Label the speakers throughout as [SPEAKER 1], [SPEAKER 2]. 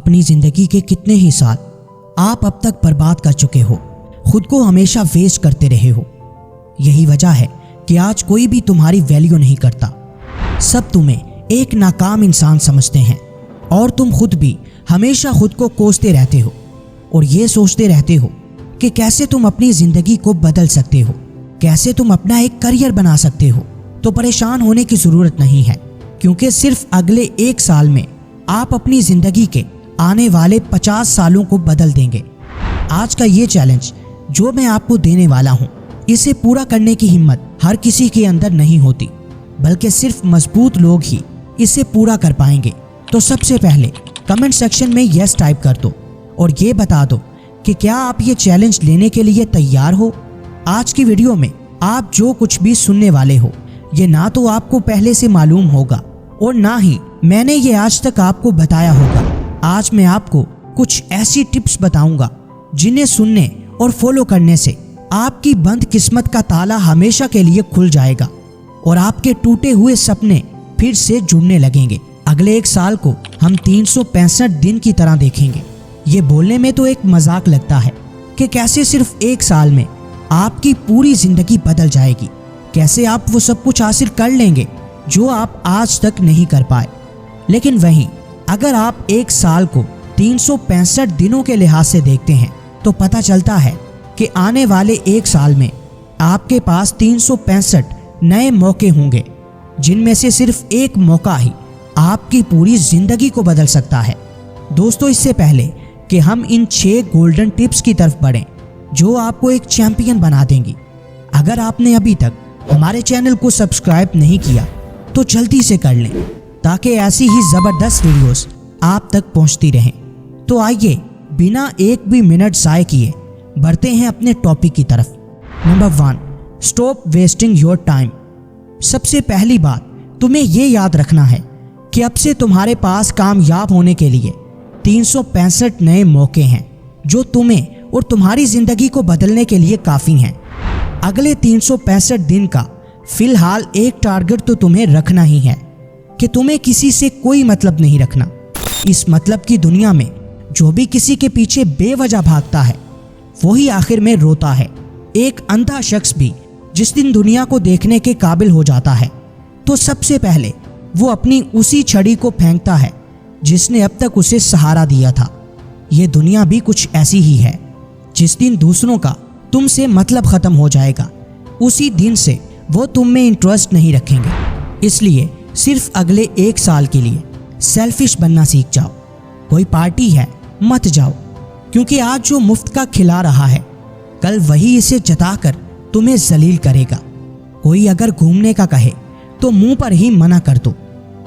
[SPEAKER 1] अपनी जिंदगी के कितने ही साल आप अब तक बर्बाद कर चुके हो, खुद को हमेशा वेस्ट करते रहे हो। यही वजह है कि आज कोई भी तुम्हारी वैल्यू नहीं करता। सब तुम्हें एक नाकाम इंसान समझते हैं और तुम खुद भी हमेशा खुद को कोसते रहते हो और ये सोचते रहते हो कि कैसे तुम अपनी जिंदगी को बदल सकते हो, कैसे तुम अपना एक करियर बना सकते हो। तो परेशान होने की जरूरत नहीं है, क्योंकि सिर्फ अगले 1 साल में आप अपनी जिंदगी के आने वाले 50 सालों को बदल देंगे। आज का ये चैलेंज जो मैं आपको देने वाला हूँ, इसे पूरा करने की हिम्मत हर किसी के अंदर नहीं होती, बल्कि सिर्फ मजबूत लोग ही इसे पूरा कर पाएंगे। तो सबसे पहले कमेंट सेक्शन में यस टाइप कर दो और ये बता दो कि क्या आप ये चैलेंज लेने के लिए तैयार हो। आज की वीडियो में आप जो कुछ भी सुनने वाले हो, ये ना तो आपको पहले से मालूम होगा और ना ही मैंने ये आज तक आपको बताया होगा। आज मैं आपको कुछ ऐसी टिप्स बताऊंगा जिन्हें सुनने और फॉलो करने से आपकी बंद किस्मत का ताला हमेशा के लिए खुल जाएगा और आपके टूटे हुए सपने फिर से जुड़ने लगेंगे। अगले 1 साल को हम 365 दिन की तरह देखेंगे। ये बोलने में तो एक मजाक लगता है कि कैसे सिर्फ 1 साल में आपकी पूरी जिंदगी बदल जाएगी, कैसे आप वो सब कुछ हासिल कर लेंगे जो आप आज तक नहीं कर पाए। लेकिन वहीं अगर आप 1 साल को 365 दिनों के लिहाज से देखते हैं तो पता चलता है कि आने वाले 1 साल में आपके पास 365 नए मौके होंगे, जिनमें से सिर्फ एक मौका ही आपकी पूरी जिंदगी को बदल सकता है। दोस्तों, इससे पहले कि हम इन 6 गोल्डन टिप्स की तरफ बढ़ें जो आपको एक चैंपियन बना देंगी, अगर आपने अभी तक हमारे चैनल को सब्सक्राइब नहीं किया तो जल्दी से कर लें, ताकि ऐसी ही जबरदस्त वीडियोस आप तक पहुंचती रहें। तो आइए बिना एक भी मिनट ज़ाय किए बढ़ते हैं अपने टॉपिक की तरफ। Number 1, stop wasting your time. सबसे पहली बात तुम्हें ये याद रखना है कि अब से तुम्हारे पास कामयाब होने के लिए 365 नए मौके हैं जो तुम्हें और तुम्हारी जिंदगी को बदलने के लिए काफ़ी हैं। अगले 365 दिन का फिलहाल एक टारगेट तो तुम्हें रखना ही है कि तुम्हें किसी से कोई मतलब नहीं रखना। इस मतलब की दुनिया में जो भी किसी के पीछे बेवजह भागता है वही आखिर में रोता है। एक अंधा शख्स भी जिस दिन दुनिया को देखने के काबिल हो जाता है तो सबसे पहले वो अपनी उसी छड़ी को फेंकता है जिसने अब तक उसे सहारा दिया था। ये दुनिया भी कुछ ऐसी ही है। जिस दिन दूसरों का तुमसे मतलब खत्म हो जाएगा, उसी दिन से वो तुम में इंटरेस्ट नहीं रखेंगे। इसलिए सिर्फ अगले 1 साल के लिए सेल्फिश बनना सीख जाओ। कोई पार्टी है मत जाओ, क्योंकि आज जो मुफ्त का खिला रहा है कल वही इसे जताकर तुम्हें जलील करेगा। कोई अगर घूमने का कहे तो मुंह पर ही मना कर दो।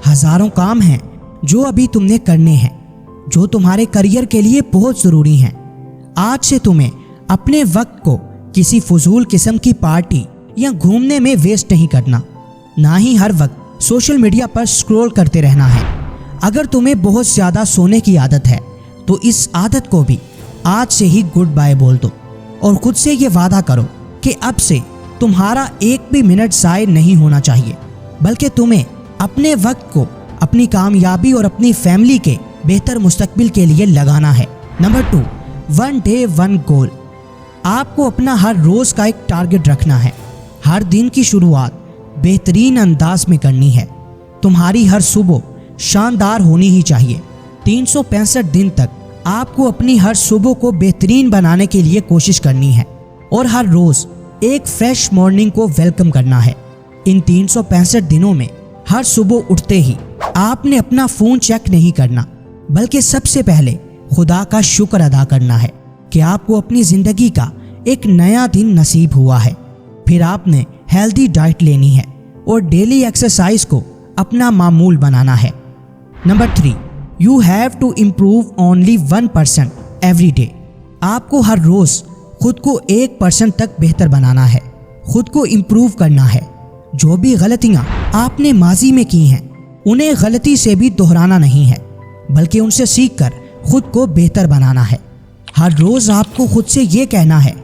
[SPEAKER 1] हजारों काम हैं जो अभी तुमने करने हैं, जो तुम्हारे करियर के लिए बहुत ज़रूरी हैं। आज से तुम्हें अपने वक्त को किसी फजूल किस्म की पार्टी या घूमने में वेस्ट नहीं करना, ना ही हर वक्त सोशल मीडिया पर स्क्रॉल करते रहना है। अगर तुम्हें बहुत ज़्यादा सोने की आदत है तो इस आदत को भी आज से ही गुड बाय बोल दो और खुद से ये वादा करो कि अब से तुम्हारा एक भी मिनट ज़ाय नहीं होना चाहिए, बल्कि तुम्हें अपने वक्त को अपनी कामयाबी और अपनी फैमिली के बेहतर मुस्तकबिल के लिए लगाना है। नंबर 2, 1 डे 1 गोल। आपको अपना हर रोज़ का एक टारगेट रखना है। हर दिन की शुरुआत बेहतरीन अंदाज में करनी है। तुम्हारी हर सुबह शानदार होनी ही चाहिए। 365 दिन तक आपको अपनी हर सुबह को बेहतरीन बनाने के लिए कोशिश करनी है और हर रोज़ एक फ्रेश मॉर्निंग को वेलकम करना है। इन 365 दिनों में हर सुबह उठते ही आपने अपना फ़ोन चेक नहीं करना, बल्कि सबसे पहले खुदा का शुक्र अदा करना है कि आपको अपनी ज़िंदगी का एक नया दिन नसीब हुआ है। फिर आपने हेल्दी डाइट लेनी है और डेली एक्सरसाइज को अपना मामूल बनाना है। Number 3, you have to improve only 1% every day. आपको हर रोज़ खुद को 1% तक बेहतर बनाना है, खुद को इम्प्रूव करना है। जो भी गलतियाँ आपने माजी में की हैं उन्हें गलती से भी दोहराना नहीं है, बल्कि उनसे सीखकर खुद को बेहतर बनाना है। हर रोज़ आपको खुद से ये कहना है,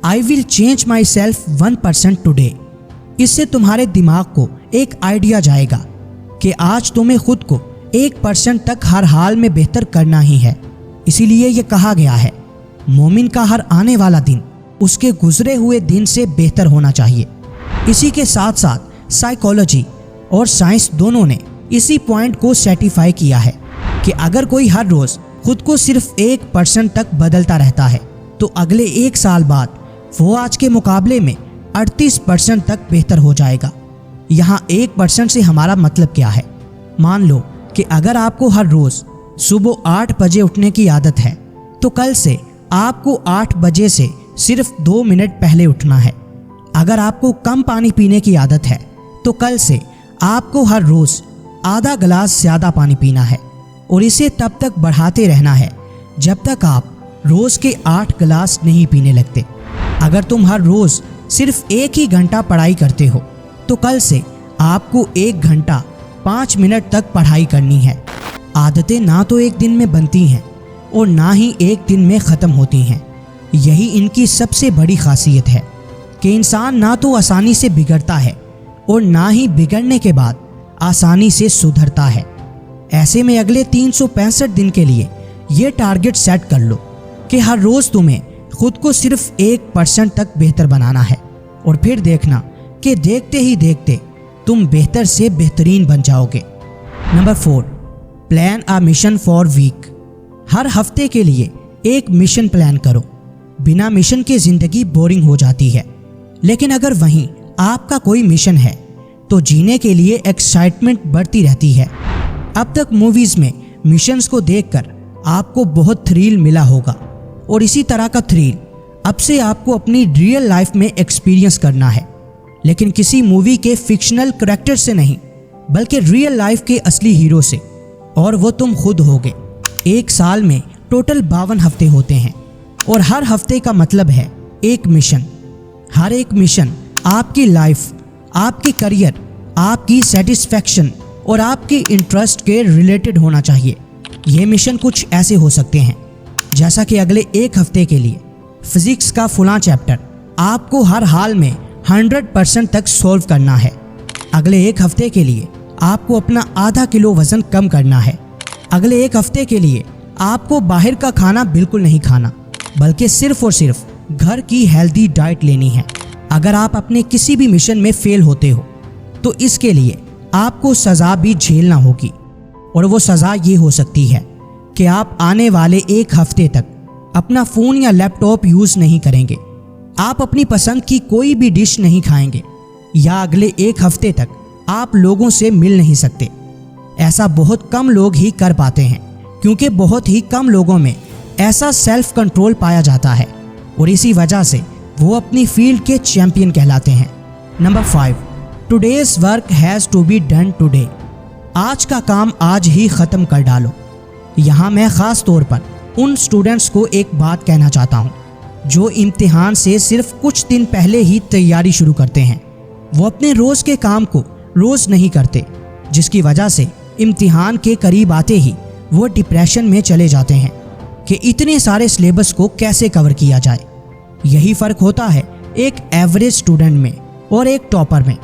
[SPEAKER 1] I will change my self 1% today. इससे तुम्हारे दिमाग को एक आइडिया जाएगा कि आज तुम्हें खुद को 1% तक हर हाल में बेहतर करना ही है। इसीलिए ये कहा गया है, मोमिन का हर आने वाला दिन उसके गुजरे हुए दिन से बेहतर होना चाहिए। इसी के साथ साथ साइकोलॉजी और साइंस दोनों ने इसी पॉइंट को सर्टिफाई किया है कि अगर कोई हर रोज़ खुद को सिर्फ 1% तक बदलता रहता है तो अगले 1 साल बाद वो आज के मुकाबले में 38% तक बेहतर हो जाएगा। यहाँ 1% से हमारा मतलब क्या है? मान लो कि अगर आपको हर रोज़ सुबह 8 बजे उठने की आदत है तो कल से आपको 8 बजे से सिर्फ 2 मिनट पहले उठना है। अगर आपको कम पानी पीने की आदत है तो कल से आपको हर रोज़ आधा गिलास ज़्यादा पानी पीना है और इसे तब तक बढ़ाते रहना है जब तक आप रोज़ के 8 गिलास नहीं पीने लगते। अगर तुम हर रोज़ सिर्फ 1 ही घंटा पढ़ाई करते हो तो कल से आपको 1 घंटा 5 मिनट तक पढ़ाई करनी है। आदतें ना तो एक दिन में बनती हैं और ना ही एक दिन में ख़त्म होती हैं। यही इनकी सबसे बड़ी खासियत है कि इंसान ना तो आसानी से बिगड़ता है और ना ही बिगड़ने के बाद आसानी से सुधरता है। ऐसे में अगले 365 दिन के लिए ये टारगेट सेट कर लो कि हर रोज़ तुम्हें खुद को सिर्फ 1% तक बेहतर बनाना है और फिर देखना कि देखते ही देखते तुम बेहतर से बेहतरीन बन जाओगे। Number 4, plan a mission for week. हर हफ्ते के लिए एक मिशन प्लान करो। बिना मिशन के ज़िंदगी बोरिंग हो जाती है, लेकिन अगर वहीं आपका कोई मिशन है तो जीने के लिए एक्साइटमेंट बढ़ती रहती है। अब तक मूवीज़ में मिशंस को देखकर आपको बहुत थ्रिल मिला होगा और इसी तरह का थ्रिल अब से आपको अपनी रियल लाइफ में एक्सपीरियंस करना है, लेकिन किसी मूवी के फिक्शनल कैरेक्टर से नहीं बल्कि रियल लाइफ के असली हीरो से, और वो तुम खुद होगे। एक साल में टोटल 52 हफ्ते होते हैं और हर हफ्ते का मतलब है एक मिशन। हर एक मिशन आपकी लाइफ, आपके करियर, आपकी सेटिस्फैक्शन और आपके इंटरेस्ट के रिलेटेड होना चाहिए। ये मिशन कुछ ऐसे हो सकते हैं जैसा कि अगले 1 हफ्ते के लिए फिजिक्स का फुला चैप्टर आपको हर हाल में 100% तक सॉल्व करना है। अगले 1 हफ्ते के लिए आपको अपना आधा किलो वज़न कम करना है। अगले 1 हफ्ते के लिए आपको बाहर का खाना बिल्कुल नहीं खाना बल्कि सिर्फ और सिर्फ घर की हेल्दी डाइट लेनी है। अगर आप अपने किसी भी मिशन में फेल होते हो तो इसके लिए आपको सज़ा भी झेलना होगी, और वो सज़ा ये हो सकती है कि आप आने वाले 1 हफ्ते तक अपना फ़ोन या लैपटॉप यूज़ नहीं करेंगे, आप अपनी पसंद की कोई भी डिश नहीं खाएंगे, या अगले 1 हफ्ते तक आप लोगों से मिल नहीं सकते। ऐसा बहुत कम लोग ही कर पाते हैं क्योंकि बहुत ही कम लोगों में ऐसा सेल्फ कंट्रोल पाया जाता है और इसी वजह से वो अपनी फील्ड के चैंपियन कहलाते हैं। Number 5, today's work has to be done today. आज का काम आज ही ख़त्म कर डालो। यहाँ मैं ख़ास तौर पर उन स्टूडेंट्स को एक बात कहना चाहता हूँ जो इम्तिहान से सिर्फ कुछ दिन पहले ही तैयारी शुरू करते हैं। वो अपने रोज़ के काम को रोज़ नहीं करते, जिसकी वजह से इम्तिहान के करीब आते ही वो डिप्रेशन में चले जाते हैं कि इतने सारे सिलेबस को कैसे कवर किया जाए। यही फ़र्क होता है एक एवरेज स्टूडेंट में और एक टॉपर में।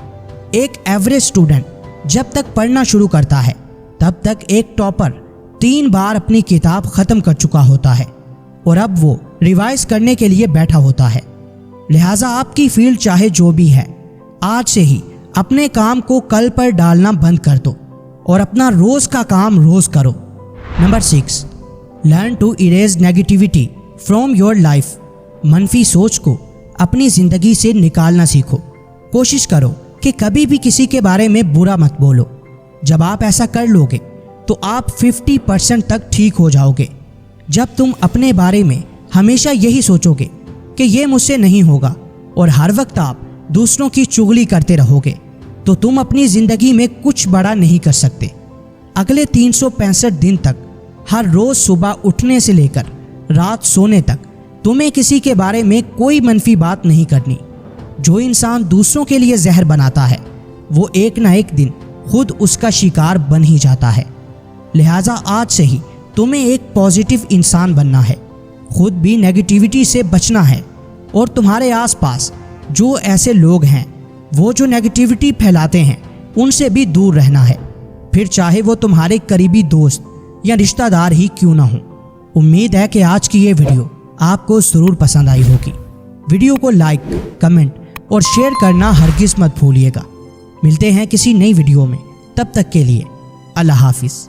[SPEAKER 1] एक एवरेज स्टूडेंट जब तक पढ़ना शुरू करता है तब तक एक टॉपर 3 बार अपनी किताब ख़त्म कर चुका होता है और अब वो रिवाइज करने के लिए बैठा होता है। लिहाजा आपकी फील्ड चाहे जो भी है, आज से ही अपने काम को कल पर डालना बंद कर दो और अपना रोज़ का काम रोज़ करो। Number 6, learn to erase negativity from your life. मनफी सोच को अपनी ज़िंदगी से निकालना सीखो। कोशिश करो कि कभी भी किसी के बारे में बुरा मत बोलो। जब आप ऐसा कर लोगे तो आप 50% तक ठीक हो जाओगे। जब तुम अपने बारे में हमेशा यही सोचोगे कि ये मुझसे नहीं होगा और हर वक्त आप दूसरों की चुगली करते रहोगे तो तुम अपनी ज़िंदगी में कुछ बड़ा नहीं कर सकते। अगले 365 दिन तक हर रोज़ सुबह उठने से लेकर रात सोने तक तुम्हें किसी के बारे में कोई मनफी बात नहीं करनी। जो इंसान दूसरों के लिए जहर बनाता है वो एक ना एक दिन खुद उसका शिकार बन ही जाता है। लिहाजा आज से ही तुम्हें एक पॉजिटिव इंसान बनना है, खुद भी नेगेटिविटी से बचना है और तुम्हारे आसपास जो ऐसे लोग हैं वो जो नेगेटिविटी फैलाते हैं उनसे भी दूर रहना है। پھر چاہے وہ تمہارے قریبی دوست یا رشتہ دار ہی کیوں نہ ہو۔ امید ہے کہ آج کی یہ ویڈیو آپ کو ضرور پسند آئی ہوگی۔ ویڈیو کو لائک، کمنٹ اور شیئر کرنا ہرگز مت بھولیے گا۔ ملتے ہیں کسی نئی ویڈیو میں، تب تک کے لیے اللہ حافظ۔